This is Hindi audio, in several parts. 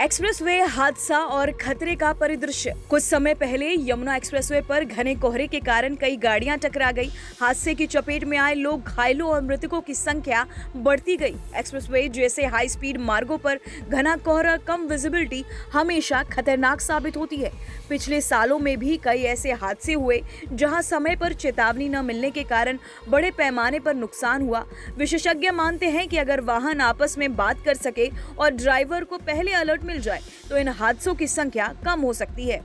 एक्सप्रेसवे हादसा और खतरे का परिदृश्य। कुछ समय पहले यमुना एक्सप्रेसवे पर घने कोहरे के कारण कई गाड़ियां टकरा गई। हादसे की चपेट में आए लोग, घायलों और मृतकों की संख्या बढ़ती गई। एक्सप्रेसवे जैसे हाई स्पीड मार्गों पर घना कोहरा, कम विजिबिलिटी हमेशा खतरनाक साबित होती है। पिछले सालों में भी कई ऐसे हादसे हुए जहां समय पर चेतावनी न मिलने के कारण बड़े पैमाने पर नुकसान हुआ। विशेषज्ञ मानते हैं कि अगर वाहन आपस में बात कर सके और ड्राइवर को पहले अलर्ट मिल जाए तो इन हादसों की संख्या कम हो सकती है।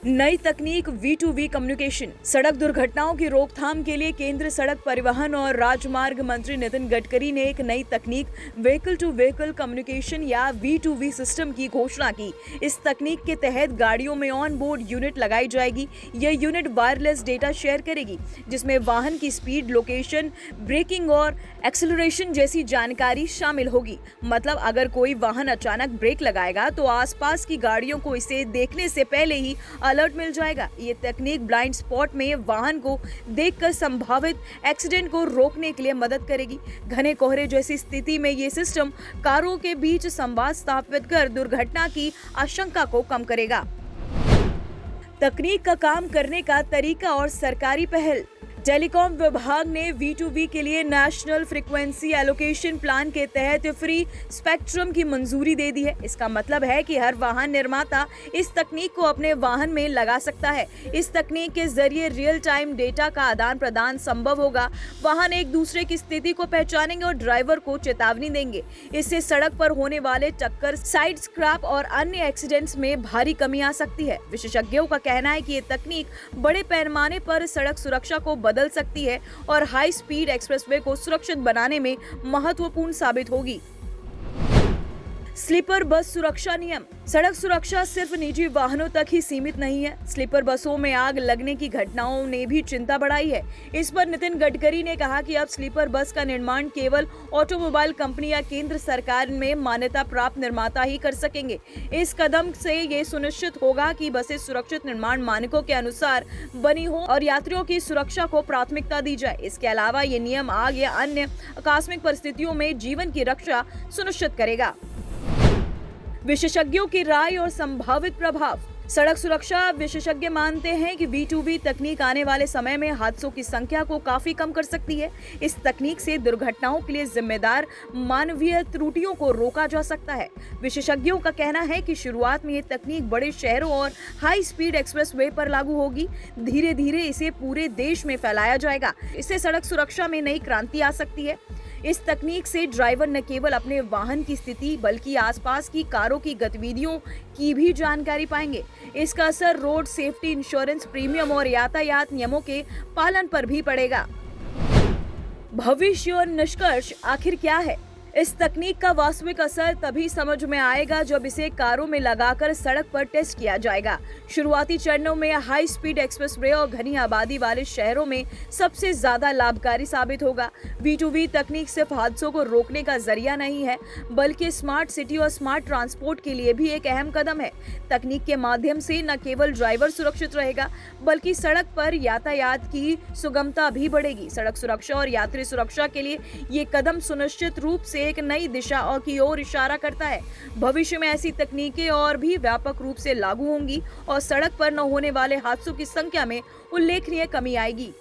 नई तकनीक V2V कम्युनिकेशन। सड़क दुर्घटनाओं की रोकथाम के लिए केंद्र सड़क परिवहन और राजमार्ग मंत्री नितिन गडकरी ने एक नई तकनीक व्हीकल टू व्हीकल कम्युनिकेशन या V2V सिस्टम की घोषणा की। इस तकनीक के तहत गाड़ियों में ऑन बोर्ड यूनिट लगाई जाएगी। यह यूनिट वायरलेस डेटा शेयर करेगी, जिसमें वाहन की स्पीड, लोकेशन, ब्रेकिंग और एक्सेलरेशन जैसी जानकारी शामिल होगी। मतलब अगर कोई वाहन अचानक ब्रेक लगाएगा तो आसपास की गाड़ियों को इसे देखने से पहले ही अलर्ट मिल जाएगा। ये तकनीक ब्लाइंड स्पॉट में वाहन को देखकर संभावित एक्सीडेंट को रोकने के लिए मदद करेगी। घने कोहरे जैसी स्थिति में ये सिस्टम कारों के बीच संवाद स्थापित कर दुर्घटना की आशंका को कम करेगा। तकनीक का काम करने का तरीका और सरकारी पहल। टेलीकॉम विभाग ने V2V के लिए नेशनल फ्रीक्वेंसी एलोकेशन प्लान के तहत फ्री स्पेक्ट्रम की मंजूरी दे दी है। इसका मतलब है कि हर वाहन निर्माता इस तकनीक को अपने वाहन में लगा सकता है। इस तकनीक के जरिए रियल टाइम डेटा का आदान प्रदान संभव होगा। वाहन एक दूसरे की स्थिति को पहचानेंगे और ड्राइवर को चेतावनी देंगे। इससे सड़क पर होने वाले टक्कर, साइड स्क्रैप और अन्य एक्सीडेंट्स में भारी कमी आ सकती है। विशेषज्ञों का कहना है कि ये तकनीक बड़े पैमाने पर सड़क सुरक्षा को बदल सकती है और हाई स्पीड एक्सप्रेसवे को सुरक्षित बनाने में महत्वपूर्ण साबित होगी। स्लीपर बस सुरक्षा नियम। सड़क सुरक्षा सिर्फ निजी वाहनों तक ही सीमित नहीं है। स्लीपर बसों में आग लगने की घटनाओं ने भी चिंता बढ़ाई है। इस पर नितिन गडकरी ने कहा कि अब स्लीपर बस का निर्माण केवल ऑटोमोबाइल कंपनी या केंद्र सरकार में मान्यता प्राप्त निर्माता ही कर सकेंगे। इस कदम से ये सुनिश्चित होगा कि बसें सुरक्षित निर्माण मानकों के अनुसार बनी हो और यात्रियों की सुरक्षा को प्राथमिकता दी जाए। इसके अलावा ये नियम आग या अन्य आकस्मिक परिस्थितियों में जीवन की रक्षा सुनिश्चित करेगा। विशेषज्ञों की राय और संभावित प्रभाव। सड़क सुरक्षा विशेषज्ञ मानते हैं कि V2V तकनीक आने वाले समय में हादसों की संख्या को काफी कम कर सकती है। इस तकनीक से दुर्घटनाओं के लिए जिम्मेदार मानवीय त्रुटियों को रोका जा सकता है। विशेषज्ञों का कहना है कि शुरुआत में ये तकनीक बड़े शहरों और हाई स्पीड एक्सप्रेसवे पर लागू होगी। धीरे धीरे इसे पूरे देश में फैलाया जाएगा। इससे सड़क सुरक्षा में नई क्रांति आ सकती है। इस तकनीक से ड्राइवर न केवल अपने वाहन की स्थिति बल्कि आसपास की कारों की गतिविधियों की भी जानकारी पाएंगे। इसका असर रोड सेफ्टी, इंश्योरेंस प्रीमियम और यातायात नियमों के पालन पर भी पड़ेगा। भविष्य और निष्कर्ष आखिर क्या है? इस तकनीक का वास्तविक असर तभी समझ में आएगा जब इसे कारों में लगाकर सड़क पर टेस्ट किया जाएगा। शुरुआती चरणों में हाई स्पीड एक्सप्रेसवे और घनी आबादी वाले शहरों में सबसे ज्यादा लाभकारी साबित होगा। V2V तकनीक सिर्फ हादसों को रोकने का जरिया नहीं है, बल्कि स्मार्ट सिटी और स्मार्ट ट्रांसपोर्ट के लिए भी एक अहम कदम है। तकनीक के माध्यम से न केवल ड्राइवर सुरक्षित रहेगा, बल्कि सड़क पर यातायात की सुगमता भी बढ़ेगी। सड़क सुरक्षा और यात्री सुरक्षा के लिए ये कदम सुनिश्चित रूप से एक नई दिशा की ओर इशारा करता है। भविष्य में ऐसी तकनीकें और भी व्यापक रूप से लागू होंगी और सड़क पर न होने वाले हादसों की संख्या में उल्लेखनीय कमी आएगी।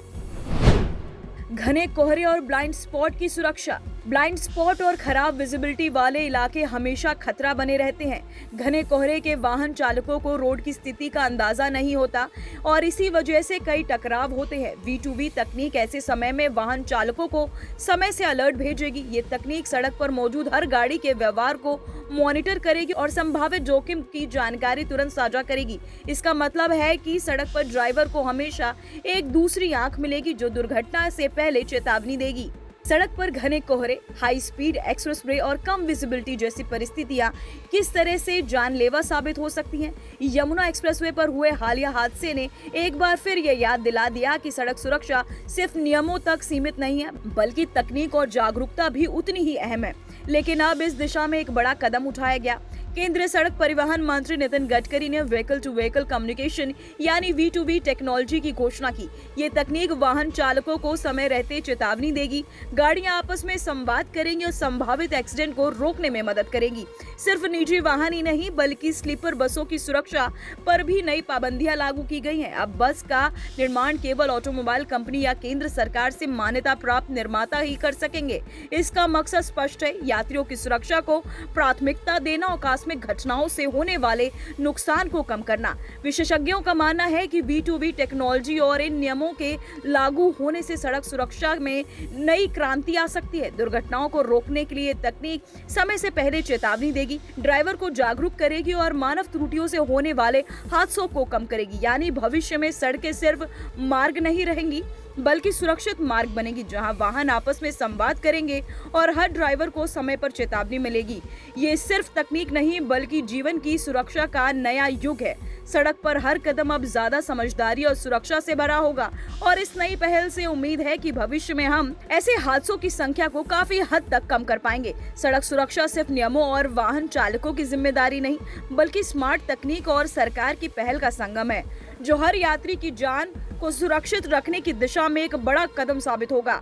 घने कोहरे और ब्लाइंड स्पॉट की सुरक्षा। ब्लाइंड स्पॉट और खराब विजिबिलिटी वाले इलाके हमेशा खतरा बने रहते हैं। घने कोहरे के वाहन चालकों को रोड की स्थिति का अंदाजा नहीं होता और इसी वजह से कई टकराव होते हैं। V2V तकनीक ऐसे समय में वाहन चालकों को समय से अलर्ट भेजेगी। ये तकनीक सड़क पर मौजूद हर गाड़ी के व्यवहार को मॉनिटर करेगी और संभावित जोखिम की जानकारी तुरंत साझा करेगी। इसका मतलब है कि सड़क पर ड्राइवर को हमेशा एक दूसरी आंख मिलेगी जो दुर्घटना से पहले चेतावनी देगी। सड़क पर घने कोहरे, हाई स्पीड एक्सप्रेसवे और कम विजिबिलिटी जैसी परिस्थितियां किस तरह से जानलेवा साबित हो सकती हैं? यमुना एक्सप्रेसवे पर हुए हालिया हादसे ने एक बार फिर ये याद दिला दिया कि सड़क सुरक्षा सिर्फ नियमों तक सीमित नहीं है, बल्कि तकनीक और जागरूकता भी उतनी ही अहम है। लेकिन अब इस दिशा में एक बड़ा कदम उठाया गया। केंद्रीय सड़क परिवहन मंत्री नितिन गडकरी ने व्हीकल टू व्हीकल कम्युनिकेशन यानी V2V टेक्नोलॉजी की घोषणा की। ये तकनीक वाहन चालकों को समय रहते चेतावनी देगी, गाड़ियां आपस में संवाद करेंगी और संभावित एक्सीडेंट को रोकने में मदद करेगी। सिर्फ निजी वाहन ही नहीं बल्कि स्लीपर बसों की सुरक्षा पर भी नई पाबंदियां लागू की गई हैं। अब बस का निर्माण केवल ऑटोमोबाइल कंपनी या केंद्र सरकार से मान्यता प्राप्त निर्माता ही कर सकेंगे। इसका मकसद स्पष्ट है, यात्रियों की सुरक्षा को प्राथमिकता देना और आकस्मिक घटनाओं से होने वाले नुकसान को कम करना। विशेषज्ञों का मानना है कि V2V टेक्नोलॉजी और इन नियमों के लागू होने से सड़क सुरक्षा में नई क्रांति आ सकती है। दुर्घटनाओं को रोकने के लिए तकनीक समय से पहले चेतावनी देगी, ड्राइवर को जागरूक करेगी और मानव त्रुटियों से होने वाले हादसों को कम करेगी। यानी भविष्य में सड़कें सिर्फ मार्ग नहीं रहेंगी बल्कि सुरक्षित मार्ग बनेगी, जहां वाहन आपस में संवाद करेंगे और हर ड्राइवर को समय पर चेतावनी मिलेगी। ये सिर्फ तकनीक नहीं बल्कि जीवन की सुरक्षा का नया युग है। सड़क पर हर कदम अब ज्यादा समझदारी और सुरक्षा से भरा होगा और इस नई पहल से उम्मीद है कि भविष्य में हम ऐसे हादसों की संख्या को काफी हद तक कम कर पाएंगे। सड़क सुरक्षा सिर्फ नियमों और वाहन चालकों की जिम्मेदारी नहीं बल्कि स्मार्ट तकनीक और सरकार की पहल का संगम है, जो हर यात्री की जान को सुरक्षित रखने की दिशा में एक बड़ा कदम साबित होगा।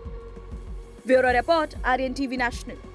Bureau report, Aryan TV national.